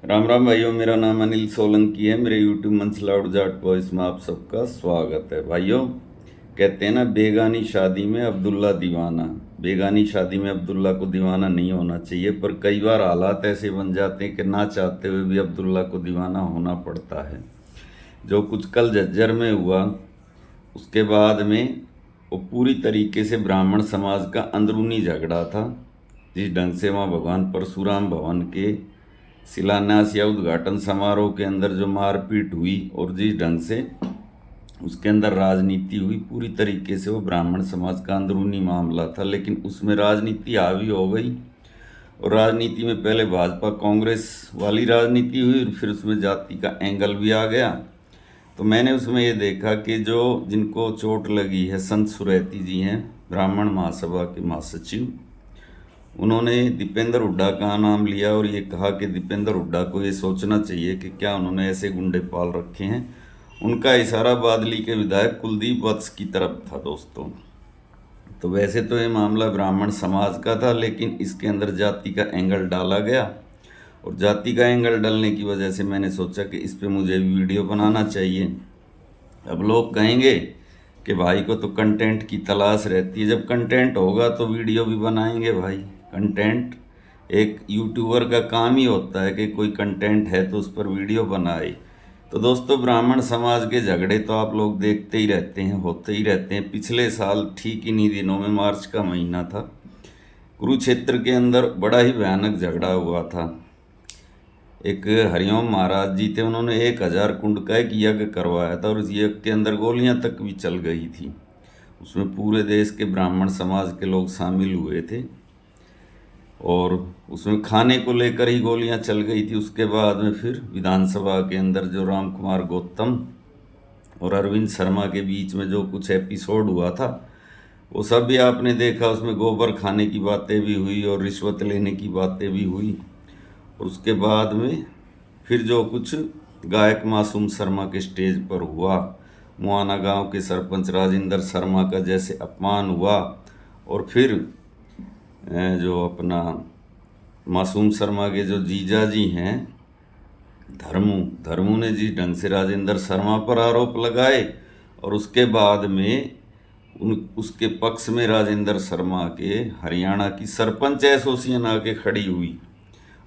राम राम भाइयों, मेरा नाम अनिल सोलंकी है। मेरे यूट्यूब मंच लाउड जाट वॉइस में आप सबका स्वागत है। भाइयों, कहते हैं ना, बेगानी शादी में अब्दुल्ला दीवाना। बेगानी शादी में अब्दुल्ला को दीवाना नहीं होना चाहिए, पर कई बार हालात ऐसे बन जाते हैं कि ना चाहते हुए भी अब्दुल्ला को दीवाना होना पड़ता है। जो कुछ कल झज्जर में हुआ, उसके बाद में वो पूरी तरीके से ब्राह्मण समाज का अंदरूनी झगड़ा था। जिस ढंग से वहाँ भगवान परशुराम भवन के शिलान्यास या उद्घाटन समारोह के अंदर जो मारपीट हुई और जिस ढंग से उसके अंदर राजनीति हुई, पूरी तरीके से वो ब्राह्मण समाज का अंदरूनी मामला था। लेकिन उसमें राजनीति हावी हो गई और राजनीति में पहले भाजपा कांग्रेस वाली राजनीति हुई, फिर उसमें जाति का एंगल भी आ गया। तो मैंने उसमें ये देखा कि जो जिनको चोट लगी है, संत सुरैती जी हैं, ब्राह्मण महासभा के महासचिव, उन्होंने दीपेंद्र हुड्डा का नाम लिया और ये कहा कि दीपेंद्र हुड्डा को ये सोचना चाहिए कि क्या उन्होंने ऐसे गुंडे पाल रखे हैं। उनका इशारा बादली के विधायक कुलदीप वत्स की तरफ था दोस्तों। तो वैसे तो ये मामला ब्राह्मण समाज का था, लेकिन इसके अंदर जाति का एंगल डाला गया और जाति का एंगल डालने की वजह से मैंने सोचा कि इस पे मुझे वीडियो बनाना चाहिए। अब लोग कहेंगे कि भाई को तो कंटेंट की तलाश रहती है। जब कंटेंट होगा तो वीडियो भी बनाएंगे भाई। कंटेंट एक यूट्यूबर का काम ही होता है कि कोई कंटेंट है तो उस पर वीडियो बनाए। तो दोस्तों, ब्राह्मण समाज के झगड़े तो आप लोग देखते ही रहते हैं, होते ही रहते हैं। पिछले साल ठीक इन्हीं दिनों में, मार्च का महीना था, कुरुक्षेत्र के अंदर बड़ा ही भयानक झगड़ा हुआ था। एक हरिओम महाराज जी थे, उन्होंने 1000 कुंड का एक यज्ञ करवाया था और उस यज्ञ के अंदर गोलियां तक भी चल गई थी। उसमें पूरे देश के ब्राह्मण समाज के लोग शामिल हुए थे और उसमें खाने को लेकर ही गोलियां चल गई थी। उसके बाद में फिर विधानसभा के अंदर जो राम कुमार गौतम और अरविंद शर्मा के बीच में जो कुछ एपिसोड हुआ था, वो सब भी आपने देखा। उसमें गोबर खाने की बातें भी हुई और रिश्वत लेने की बातें भी हुई। और उसके बाद में फिर जो कुछ गायक मासूम शर्मा के स्टेज पर हुआ, मुआना गांव के सरपंच राजेंद्र शर्मा का जैसे अपमान हुआ, और फिर जो अपना मासूम शर्मा के जो जीजा जी हैं धर्मू ने जिस ढंग से राजेंद्र शर्मा पर आरोप लगाए, और उसके बाद में उसके पक्ष में राजेंद्र शर्मा के हरियाणा की सरपंच एसोसिएशन आके खड़ी हुई,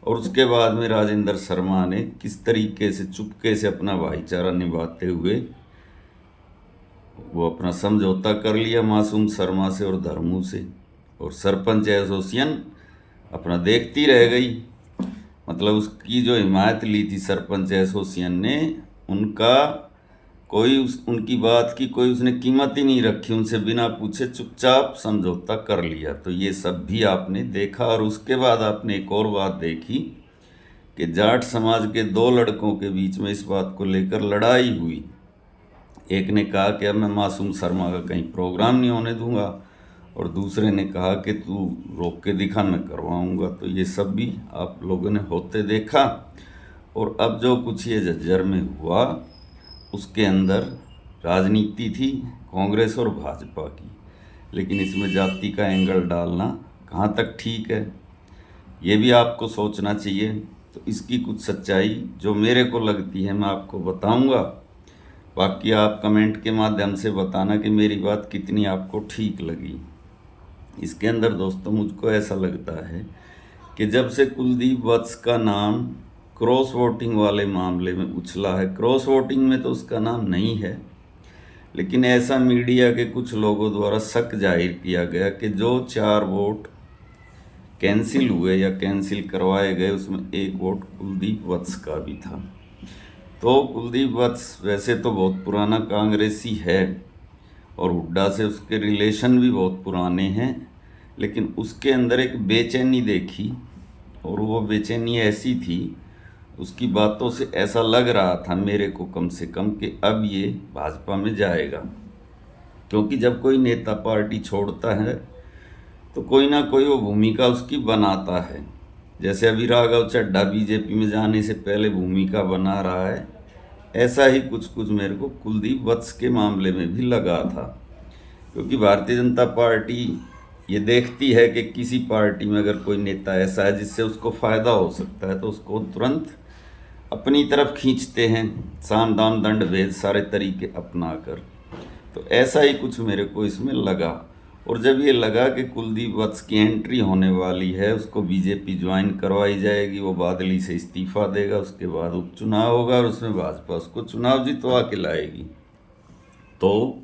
और उसके बाद में राजेंद्र शर्मा ने किस तरीके से चुपके से अपना भाईचारा निभाते हुए वो अपना समझौता कर लिया मासूम शर्मा से और धर्मू से, और सरपंच एसोसिएशन अपना देखती रह गई। मतलब उसकी जो हिमायत ली थी सरपंच एसोसिएशन ने, उनका उनकी बात की कोई उसने कीमत ही नहीं रखी। उनसे बिना पूछे चुपचाप समझौता कर लिया। तो ये सब भी आपने देखा। और उसके बाद आपने एक और बात देखी कि जाट समाज के दो लड़कों के बीच में इस बात को लेकर लड़ाई हुई। एक ने कहा कि अब मैं मासूम शर्मा का कहीं प्रोग्राम नहीं होने दूंगा, और दूसरे ने कहा कि तू रोक के दिखा, मैं करवाऊंगा। तो ये सब भी आप लोगों ने होते देखा। और अब जो कुछ ये झज्जर में हुआ, उसके अंदर राजनीति थी कांग्रेस और भाजपा की, लेकिन इसमें जाति का एंगल डालना कहाँ तक ठीक है, ये भी आपको सोचना चाहिए। तो इसकी कुछ सच्चाई जो मेरे को लगती है मैं आपको बताऊंगा। बाकी आप कमेंट के माध्यम से बताना कि मेरी बात कितनी आपको ठीक लगी। इसके अंदर दोस्तों मुझको ऐसा लगता है कि जब से कुलदीप वत्स का नाम क्रॉस वोटिंग वाले मामले में उछला है, क्रॉस वोटिंग में तो उसका नाम नहीं है, लेकिन ऐसा मीडिया के कुछ लोगों द्वारा शक जाहिर किया गया कि जो 4 वोट कैंसिल हुए या कैंसिल करवाए गए, उसमें 1 वोट कुलदीप वत्स का भी था। तो कुलदीप वत्स वैसे तो बहुत पुराना कांग्रेसी है और हुड्डा से उसके रिलेशन भी बहुत पुराने हैं, लेकिन उसके अंदर एक बेचैनी देखी, और वो बेचैनी ऐसी थी, उसकी बातों से ऐसा लग रहा था मेरे को कम से कम कि अब ये भाजपा में जाएगा। क्योंकि जब कोई नेता पार्टी छोड़ता है तो कोई ना कोई वो भूमिका उसकी बनाता है। जैसे अभी राघव चड्ढा बीजेपी में जाने से पहले भूमिका बना रहा है, ऐसा ही कुछ कुछ मेरे को कुलदीप वत्स के मामले में भी लगा था। क्योंकि भारतीय जनता पार्टी ये देखती है कि किसी पार्टी में अगर कोई नेता ऐसा है जिससे उसको फ़ायदा हो सकता है, तो उसको तुरंत अपनी तरफ खींचते हैं, साम दाम दंड भेद सारे तरीके अपना कर। तो ऐसा ही कुछ मेरे को इसमें लगा। और जब ये लगा कि कुलदीप वत्स की एंट्री होने वाली है, उसको बीजेपी ज्वाइन करवाई जाएगी, वो बादली से इस्तीफा देगा, उसके बाद उपचुनाव होगा और उसमें भाजपा उसको चुनाव जितवा के लाएगी। तो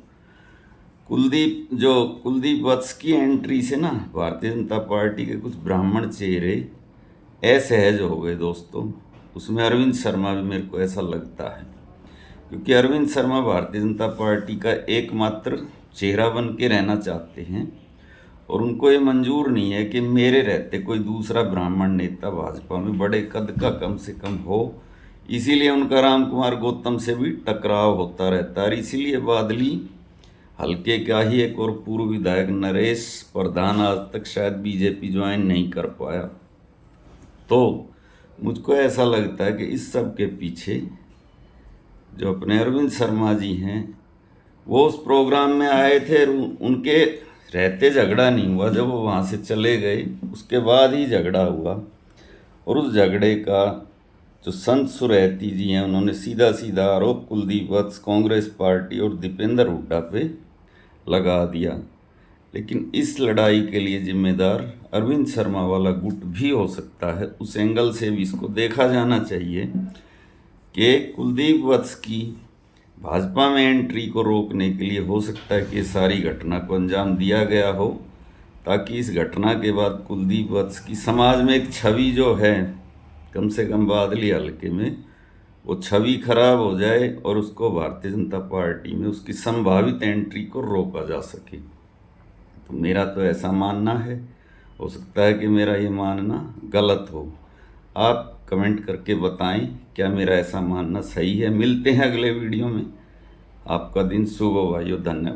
कुलदीप वत्स की एंट्री से ना भारतीय जनता पार्टी के कुछ ब्राह्मण चेहरे असहज हो गए दोस्तों। उसमें अरविंद शर्मा भी मेरे को ऐसा लगता है, क्योंकि अरविंद शर्मा भारतीय जनता पार्टी का एकमात्र चेहरा बन के रहना चाहते हैं और उनको ये मंजूर नहीं है कि मेरे रहते कोई दूसरा ब्राह्मण नेता भाजपा में बड़े कद का कम से कम हो। इसीलिए उनका राम कुमार गौतम से भी टकराव होता रहता है। इसीलिए बादली हल्के का ही एक और पूर्व विधायक नरेश प्रधान आज तक शायद बीजेपी ज्वाइन नहीं कर पाया। तो मुझको ऐसा लगता है कि इस सब के पीछे जो अपने अरविंद शर्मा जी हैं, वो उस प्रोग्राम में आए थे, उनके रहते झगड़ा नहीं हुआ, जब वो वहाँ से चले गए उसके बाद ही झगड़ा हुआ। और उस झगड़े का जो संत सुरैती जी हैं, उन्होंने सीधा सीधा आरोप कुलदीप वत्स, कांग्रेस पार्टी और दीपेंद्र हुड्डा पे लगा दिया। लेकिन इस लड़ाई के लिए जिम्मेदार अरविंद शर्मा वाला गुट भी हो सकता है। उस एंगल से भी इसको देखा जाना चाहिए कि कुलदीप वत्स की भाजपा में एंट्री को रोकने के लिए हो सकता है कि ये सारी घटना को अंजाम दिया गया हो, ताकि इस घटना के बाद कुलदीप वत्स की समाज में एक छवि जो है, कम से कम बादली हल्के में, वो छवि खराब हो जाए और उसको भारतीय जनता पार्टी में उसकी संभावित एंट्री को रोका जा सके। तो मेरा तो ऐसा मानना है, हो सकता है कि मेरा ये मानना गलत हो। आप कमेंट करके बताएं क्या मेरा ऐसा मानना सही है। मिलते हैं अगले वीडियो में। आपका दिन शुभ हो भाइयों, धन्यवाद।